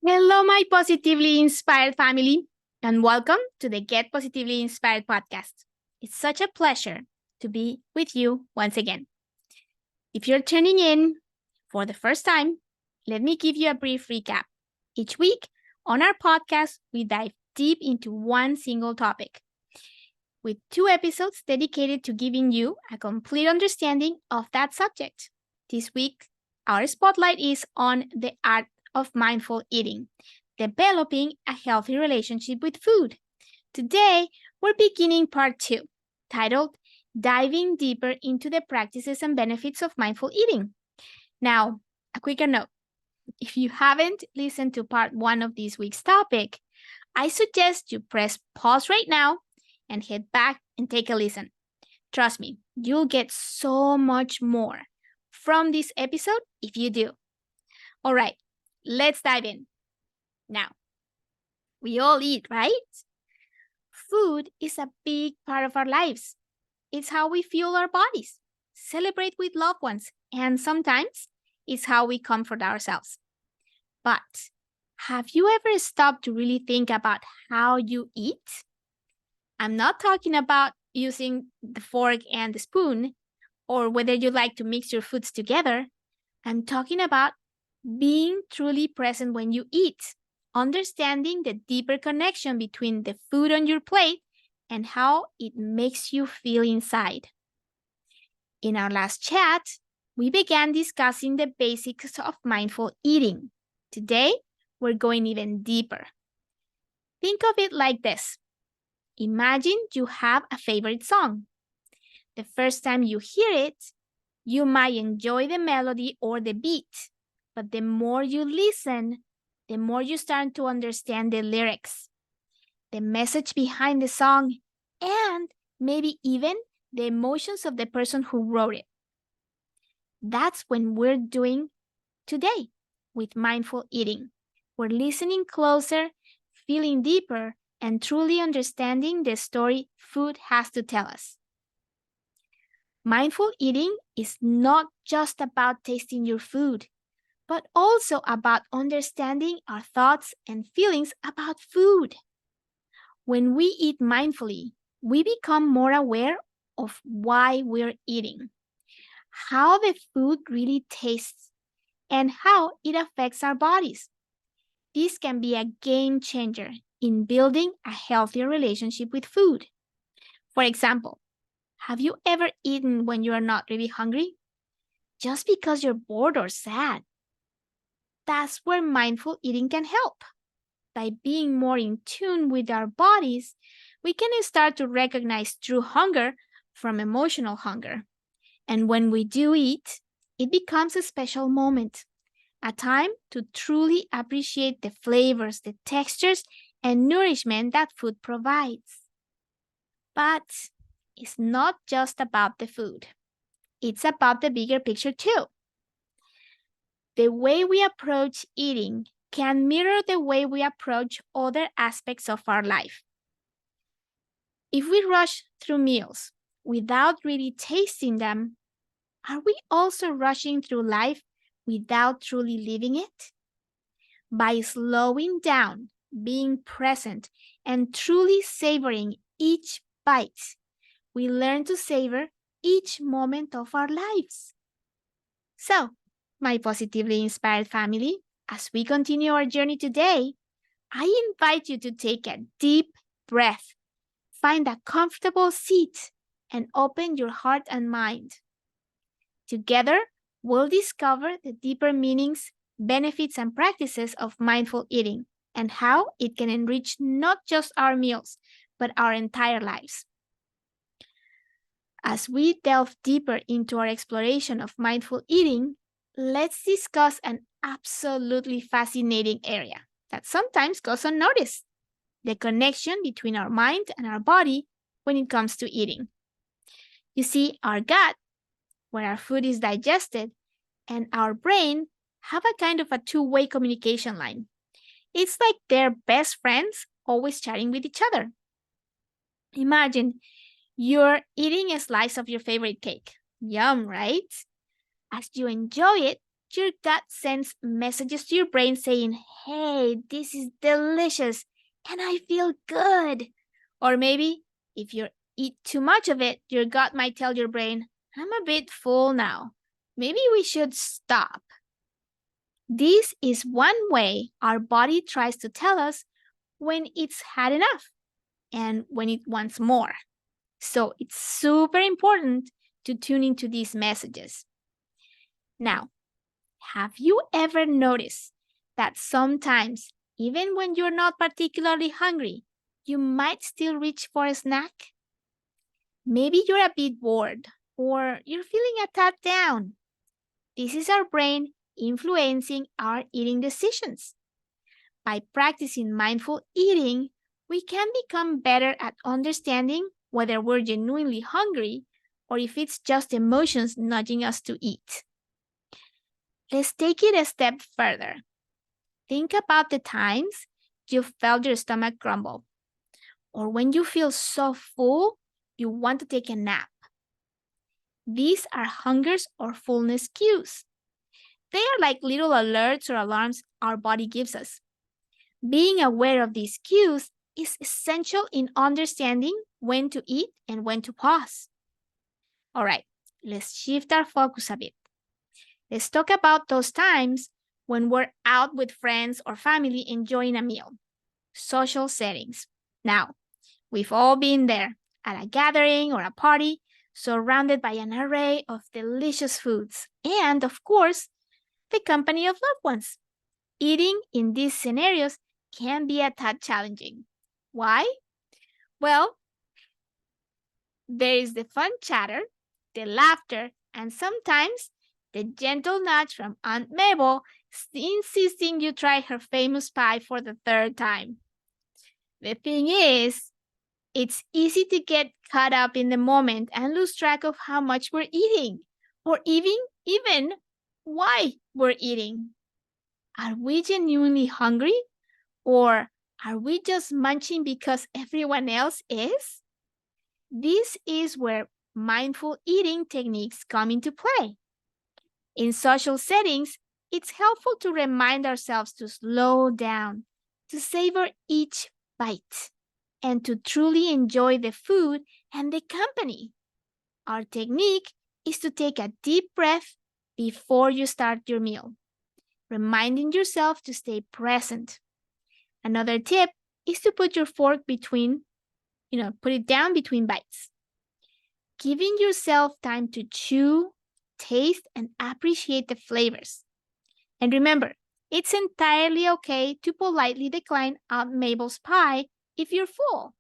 Hello, my positively inspired family, and welcome to the Get Positively Inspired podcast. It's such a pleasure to be with you once again. If you're tuning in for the first time, let me give you a brief recap. Each week on our podcast, we dive deep into one single topic with 2 episodes dedicated to giving you a complete understanding of that subject. This week, our spotlight is on the art of mindful eating, developing a healthy relationship with food. Today, we're beginning part 2, titled Diving Deeper into the Practices and Benefits of Mindful Eating. Now, a quicker note. If you haven't listened to part 1 of this week's topic, I suggest you press pause right now and head back and take a listen. Trust me, you'll get so much more from this episode if you do. All right, let's dive in. Now, we all eat, right? Food is a big part of our lives. It's how we fuel our bodies, celebrate with loved ones, and sometimes it's how we comfort ourselves. But have you ever stopped to really think about how you eat? I'm not talking about using the fork and the spoon or whether you like to mix your foods together. I'm talking about being truly present when you eat, understanding the deeper connection between the food on your plate and how it makes you feel inside. In our last chat, we began discussing the basics of mindful eating. Today, we're going even deeper. Think of it like this. Imagine you have a favorite song. The first time you hear it, you might enjoy the melody or the beat, but the more you listen, the more you start to understand the lyrics, the message behind the song, and maybe even the emotions of the person who wrote it. That's what we're doing today with mindful eating. We're listening closer, feeling deeper, and truly understanding the story food has to tell us. Mindful eating is not just about tasting your food, but also about understanding our thoughts and feelings about food. When we eat mindfully, we become more aware of why we're eating, how the food really tastes, and how it affects our bodies. This can be a game changer in building a healthier relationship with food. For example, have you ever eaten when you are not really hungry? Just because you're bored or sad? That's where mindful eating can help. By being more in tune with our bodies, we can start to recognize true hunger from emotional hunger. And when we do eat, it becomes a special moment, a time to truly appreciate the flavors, the textures, and nourishment that food provides. But it's not just about the food. It's about the bigger picture too. The way we approach eating can mirror the way we approach other aspects of our life. If we rush through meals without really tasting them, are we also rushing through life without truly living it? By slowing down, being present, and truly savoring each bite, we learn to savor each moment of our lives. So, my positively inspired family, as we continue our journey today, I invite you to take a deep breath, find a comfortable seat, and open your heart and mind. Together, we'll discover the deeper meanings, benefits, and practices of mindful eating and how it can enrich not just our meals, but our entire lives. As we delve deeper into our exploration of mindful eating, let's discuss an absolutely fascinating area that sometimes goes unnoticed: the connection between our mind and our body when it comes to eating. You see, our gut, where our food is digested, and our brain have a kind of a two-way communication line. It's like they're best friends always chatting with each other. Imagine you're eating a slice of your favorite cake. Yum, right? As you enjoy it, your gut sends messages to your brain saying, hey, this is delicious and I feel good. Or maybe if you eat too much of it, your gut might tell your brain, I'm a bit full now. Maybe we should stop. This is one way our body tries to tell us when it's had enough and when it wants more. So it's super important to tune into these messages. Now, have you ever noticed that sometimes, even when you're not particularly hungry, you might still reach for a snack? Maybe you're a bit bored or you're feeling a tad down. This is our brain influencing our eating decisions. By practicing mindful eating, we can become better at understanding whether we're genuinely hungry or if it's just emotions nudging us to eat. Let's take it a step further. Think about the times you felt your stomach grumble, or when you feel so full you want to take a nap. These are hungers or fullness cues. They are like little alerts or alarms our body gives us. Being aware of these cues is essential in understanding when to eat and when to pause. All right, let's shift our focus a bit. Let's talk about those times when we're out with friends or family enjoying a meal. Social settings. Now, we've all been there at a gathering or a party, surrounded by an array of delicious foods and, of course, the company of loved ones. Eating in these scenarios can be a tad challenging. Why? Well, there is the fun chatter, the laughter, and sometimes the gentle nudge from Aunt Mabel insisting you try her famous pie for the third time. The thing is, it's easy to get caught up in the moment and lose track of how much we're eating, or even why we're eating. Are we genuinely hungry? Or are we just munching because everyone else is? This is where mindful eating techniques come into play. In social settings, it's helpful to remind ourselves to slow down, to savor each bite, and to truly enjoy the food and the company. Our technique is to take a deep breath before you start your meal, reminding yourself to stay present. Another tip is to put your fork put it down between bites. Giving yourself time to chew, taste, and appreciate the flavors. And remember, it's entirely okay to politely decline Aunt Mabel's pie if you're full.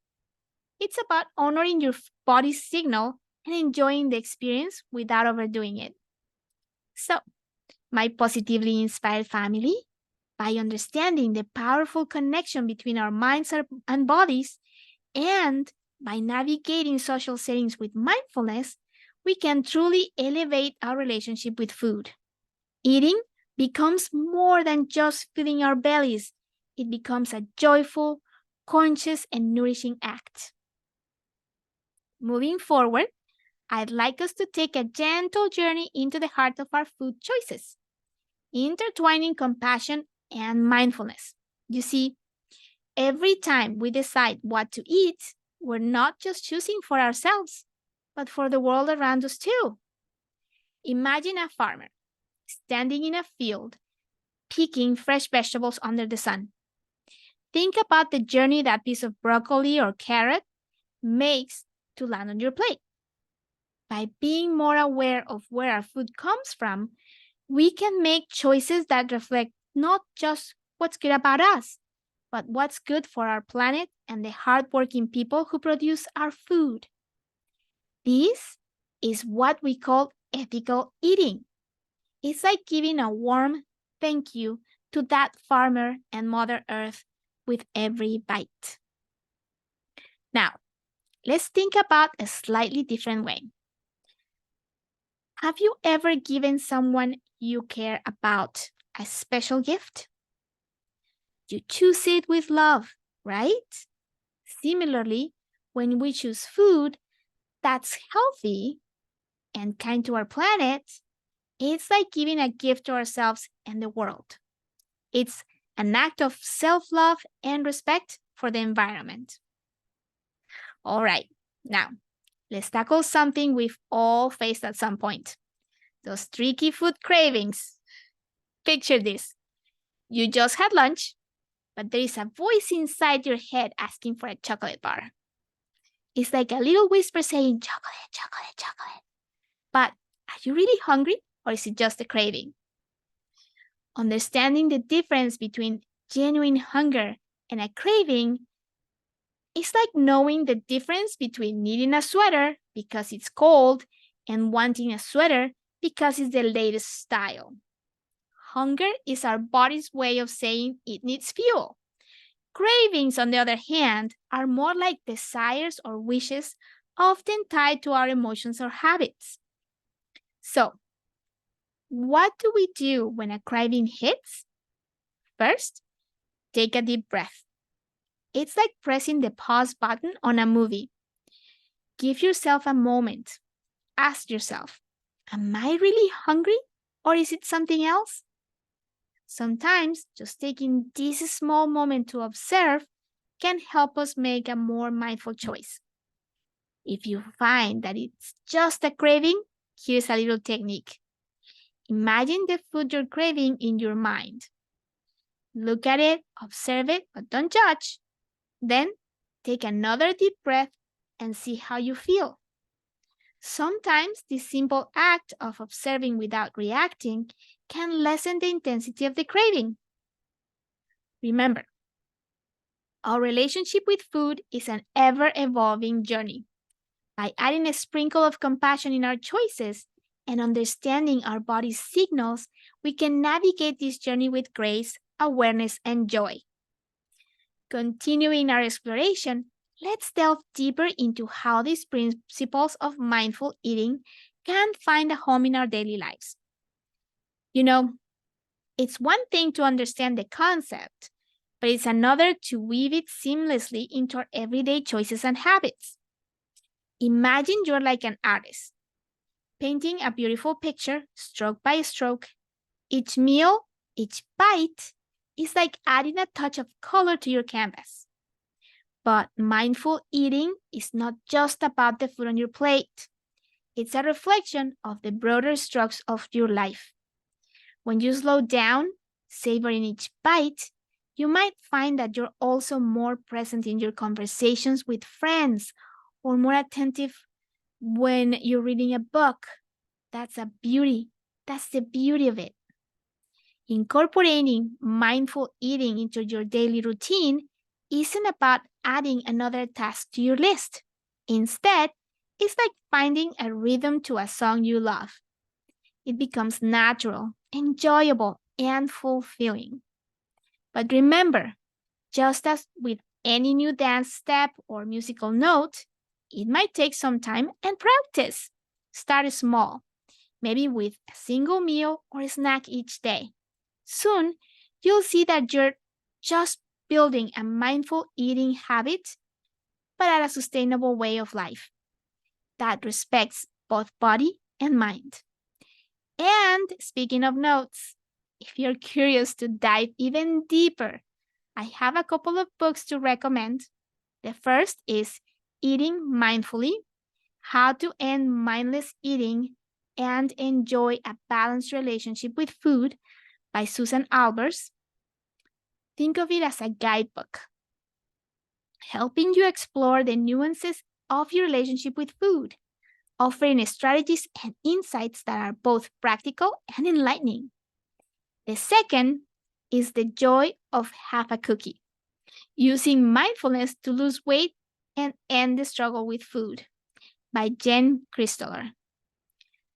It's about honoring your body's signal and enjoying the experience without overdoing it. So, my positively inspired family, by understanding the powerful connection between our minds and bodies, and by navigating social settings with mindfulness, we can truly elevate our relationship with food. Eating becomes more than just filling our bellies. It becomes a joyful, conscious, and nourishing act. Moving forward, I'd like us to take a gentle journey into the heart of our food choices, intertwining compassion and mindfulness. You see, every time we decide what to eat, we're not just choosing for ourselves, but for the world around us too. Imagine a farmer standing in a field, picking fresh vegetables under the sun. Think about the journey that piece of broccoli or carrot makes to land on your plate. By being more aware of where our food comes from, we can make choices that reflect not just what's good about us, but what's good for our planet and the hardworking people who produce our food. This is what we call ethical eating. It's like giving a warm thank you to that farmer and Mother Earth with every bite. Now, let's think about a slightly different way. Have you ever given someone you care about a special gift? You choose it with love, right? Similarly, when we choose food that's healthy and kind to our planet, It's like giving a gift to ourselves and the world. It's an act of self-love and respect for the environment. All right, now let's tackle something we've all faced at some point. Those tricky food cravings. Picture this. You just had lunch, but there is a voice inside your head asking for a chocolate bar. It's like a little whisper saying, chocolate, chocolate, chocolate. But are you really hungry or is it just a craving? Understanding the difference between genuine hunger and a craving is like knowing the difference between needing a sweater because it's cold and wanting a sweater because it's the latest style. Hunger is our body's way of saying it needs fuel. Cravings, on the other hand, are more like desires or wishes, often tied to our emotions or habits. So, what do we do when a craving hits? First, take a deep breath. It's like pressing the pause button on a movie. Give yourself a moment. Ask yourself, am I really hungry or is it something else? Sometimes just taking this small moment to observe can help us make a more mindful choice. If you find that it's just a craving, here's a little technique. Imagine the food you're craving in your mind. Look at it, observe it, but don't judge. Then take another deep breath and see how you feel. Sometimes this simple act of observing without reacting can lessen the intensity of the craving. Remember, our relationship with food is an ever-evolving journey. By adding a sprinkle of compassion in our choices and understanding our body's signals, we can navigate this journey with grace, awareness, and joy. Continuing our exploration, let's delve deeper into how these principles of mindful eating can find a home in our daily lives. You know, it's one thing to understand the concept, but it's another to weave it seamlessly into our everyday choices and habits. Imagine you're like an artist, painting a beautiful picture stroke by stroke. Each meal, each bite is like adding a touch of color to your canvas. But mindful eating is not just about the food on your plate. It's a reflection of the broader strokes of your life. When you slow down, savoring each bite, you might find that you're also more present in your conversations with friends or more attentive when you're reading a book. That's a beauty. That's the beauty of it. Incorporating mindful eating into your daily routine isn't about adding another task to your list. Instead, it's like finding a rhythm to a song you love. It becomes natural, enjoyable, and fulfilling. But remember, just as with any new dance step or musical note, it might take some time and practice. Start small, maybe with a single meal or a snack each day. Soon, you'll see that you're just building a mindful eating habit, but at a sustainable way of life that respects both body and mind. And speaking of notes, if you're curious to dive even deeper, I have a couple of books to recommend. The first is Eating Mindfully: How to End Mindless Eating and Enjoy a Balanced Relationship with Food by Susan Albers. Think of it as a guidebook, helping you explore the nuances of your relationship with food, offering strategies and insights that are both practical and enlightening. The second is The Joy of Half a Cookie, using mindfulness to lose weight and end the struggle with food by Jen Christoller.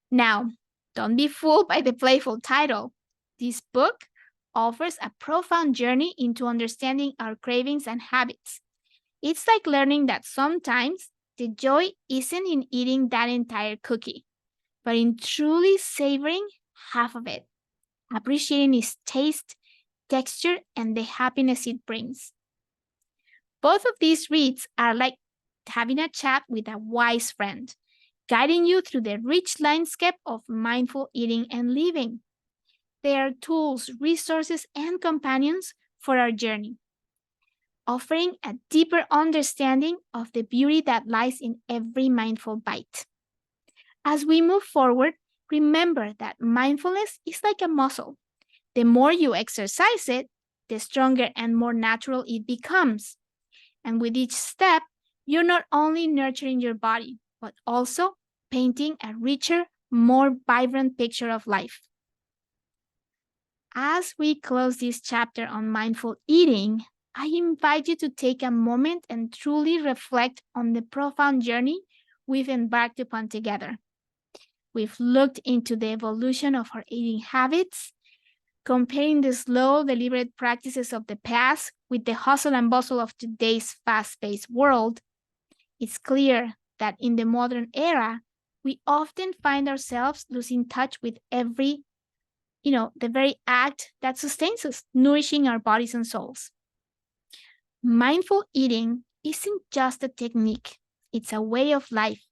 Now, don't be fooled by the playful title. This book offers a profound journey into understanding our cravings and habits. It's like learning that sometimes the joy isn't in eating that entire cookie, but in truly savoring half of it, appreciating its taste, texture, and the happiness it brings. Both of these reads are like having a chat with a wise friend, guiding you through the rich landscape of mindful eating and living. They are tools, resources, and companions for our journey, offering a deeper understanding of the beauty that lies in every mindful bite. As we move forward, remember that mindfulness is like a muscle. The more you exercise it, the stronger and more natural it becomes. And with each step, you're not only nurturing your body, but also painting a richer, more vibrant picture of life. As we close this chapter on mindful eating, I invite you to take a moment and truly reflect on the profound journey we've embarked upon together. We've looked into the evolution of our eating habits, comparing the slow, deliberate practices of the past with the hustle and bustle of today's fast-paced world. It's clear that in the modern era, we often find ourselves losing touch with the very act that sustains us, nourishing our bodies and souls. Mindful eating isn't just a technique, it's a way of life,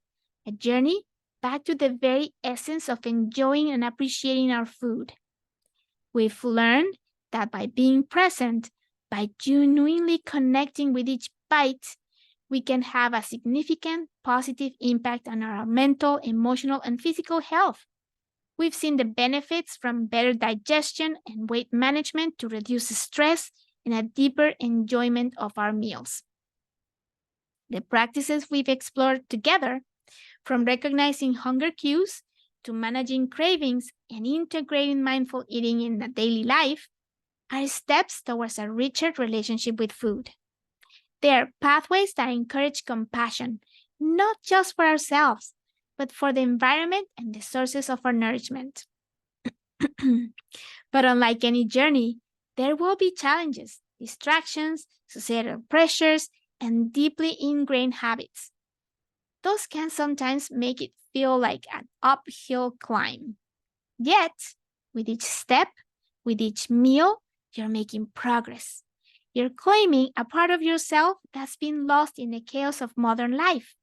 a journey back to the very essence of enjoying and appreciating our food. We've learned that by being present, by genuinely connecting with each bite, we can have a significant positive impact on our mental, emotional, and physical health. We've seen the benefits from better digestion and weight management to reduce stress and a deeper enjoyment of our meals. The practices we've explored together, from recognizing hunger cues to managing cravings and integrating mindful eating in the daily life, are steps towards a richer relationship with food. They are pathways that encourage compassion, not just for ourselves, but for the environment and the sources of our nourishment. But unlike any journey, there will be challenges, distractions, societal pressures, and deeply ingrained habits. Those can sometimes make it feel like an uphill climb. Yet, with each step, with each meal, you're making progress. You're claiming a part of yourself that's been lost in the chaos of modern life.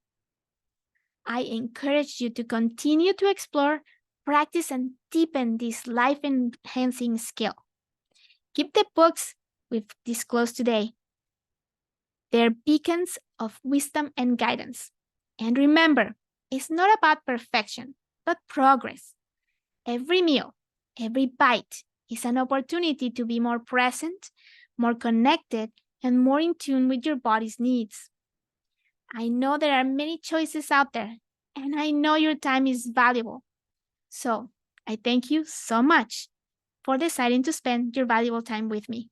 I encourage you to continue to explore, practice, and deepen this life-enhancing skill. Keep the books we've disclosed today. They're beacons of wisdom and guidance. And remember, it's not about perfection, but progress. Every meal, every bite is an opportunity to be more present, more connected, and more in tune with your body's needs. I know there are many choices out there, and I know your time is valuable. So I thank you so much for deciding to spend your valuable time with me.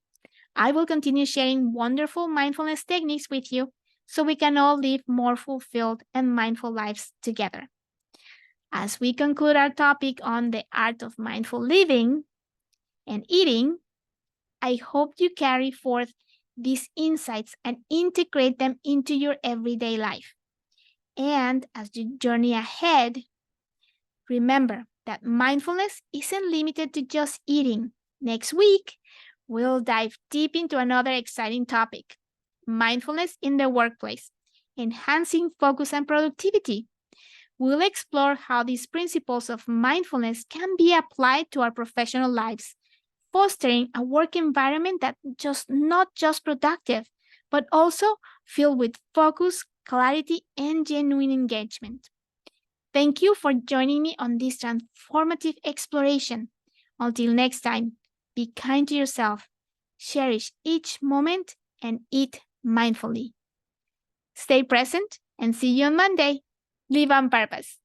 I will continue sharing wonderful mindfulness techniques with you so we can all live more fulfilled and mindful lives together. As we conclude our topic on the art of mindful living and eating, I hope you carry forth these insights and integrate them into your everyday life. And as you journey ahead, remember that mindfulness isn't limited to just eating. Next week, we'll dive deep into another exciting topic: mindfulness in the workplace, enhancing focus and productivity. We'll explore how these principles of mindfulness can be applied to our professional lives, fostering a work environment that's not just productive, but also filled with focus, clarity, and genuine engagement. Thank you for joining me on this transformative exploration. Until next time, be kind to yourself, cherish each moment, and eat mindfully. Stay present and see you on Monday. Live on purpose.